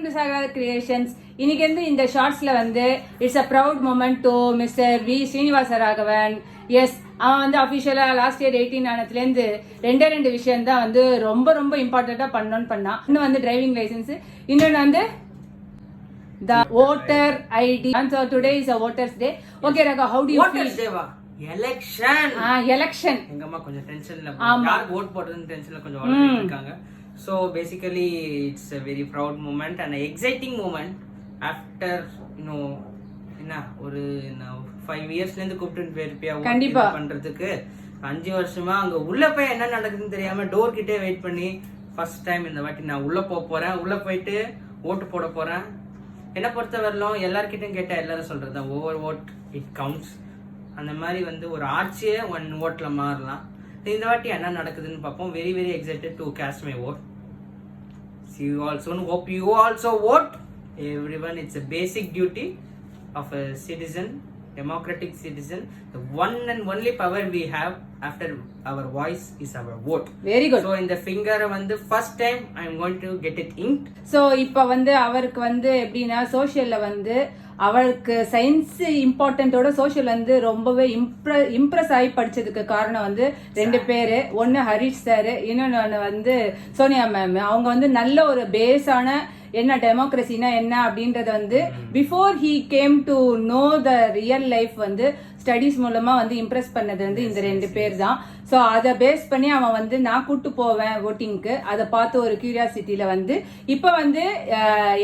To Sagar creations. இன்னைக்கு வந்து இந்த ஷார்ட்ஸ்ல வந்து it's a proud moment to mister V Srinivasa Raghavan. Yes, அவன் வந்து அஃபிஷியலா லாஸ்ட் இயர் 18 ஆனதுலேருந்து ரெண்டு விஷயம் தான் வந்து ரொம்ப ரொம்ப இம்பார்ட்டண்டா பண்ணணும்னு பண்ணான். இன்னும் வந்து டிரைவிங் லைசன்ஸ், இன்னொன்று வந்து the voter ID. And so today is a voters day. Okay Raga, how do you voters feel? Election. Election. எங்க அம்மா கொஞ்சம் டென்ஷன்ல யார் vote போடுறதுன்னு டென்ஷன்ல கொஞ்சம் வளர்ந்துட்டு இருக்காங்க. So basically it's a very proud moment and an exciting moment after என்ன ஒரு 5 இயர்ஸ்ல இருந்து கூப்பிட்டு போயிருப்பியா கண்டிப்பா பண்றதுக்கு 5 வருஷமா அங்க உள்ள போய் என்ன நடக்குதுன்னு தெரியாம டோர் கிட்டே வெயிட் பண்ணி ஃபர்ஸ்ட் டைம் இந்த வாட்டி நான் உள்ள போறேன். உள்ள போயிட்டு ஓட்டு போட போறேன். என்ன பொறுத்த வரலாம் எல்லார்கிட்டையும் கேட்டா எல்லாரும் சொல்றது ஓவர் ஓட் இட் கவுண்ட்ஸ். அந்த மாதிரி வந்து ஒரு ஆட்சியே 1 ஓட்ல மாறலாம். இந்த வாட்டி என்ன நடக்குதுன்னு பார்ப்போம். Very very excited to cost my vote. See you all soon. Hope you also vote. Everyone, it's a basic duty of a citizen, democratic citizen. The one and only power we have after our voice is our vote. Very good. So in the finger வந்து first time I am going to get it inked. So இப்போ வந்து அவருக்கு வந்து எப்படின்னா சோஷியல்ல வந்து அவருக்கு science இம்பார்ட்டன்ட்டோட social வந்து ரொம்பவே இம்ப்ரெஸ் ஆகி படிச்சதுக்கு காரணம் வந்து 2 பேரு. ஒன்னு ஹரிஷ் சார், இன்னொன்னு வந்து சோனியா மேம். அவங்க வந்து நல்ல ஒரு பேஸான என்ன டெமோக்ரஸினா என்ன அப்படின்றத வந்து before he came to know the real life வந்து ஸ்டடீஸ் மூலமா வந்து இம்ப்ரெஸ் பண்ணது வந்து இந்த 2 பேர் தான். ஸோ அதை பேஸ் பண்ணி அவன் வந்து நான் கூட்டு போவேன் ஓட்டிங்க்கு. அதை பார்த்து ஒரு கியூரியாசிட்டியில வந்து இப்போ வந்து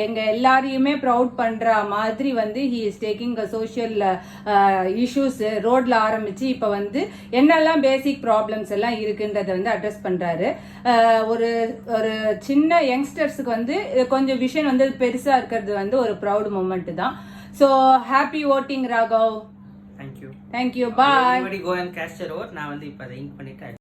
எங்க எல்லாரையுமே ப்ரவுட் பண்ற மாதிரி வந்து he is taking social issues ரோட்ல ஆரம்பிச்சு இப்போ வந்து என்னெல்லாம் பேசிக் ப்ராப்ளம்ஸ் எல்லாம் இருக்குன்றத வந்து அட்ரஸ் பண்றாரு. ஒரு ஒரு சின்ன யங்ஸ்டர்ஸுக்கு வந்து கொஞ்சம் விஷயம் வந்து பெருசா இருக்கிறது வந்து ஒரு ப்ரவுட் மூமெண்ட் தான். So happy voting Raghav. Thank you. Thank you. Bye. Everybody go and cast your vote. நான் வந்து இப்போ அதை இங்க் பண்ணிட்டு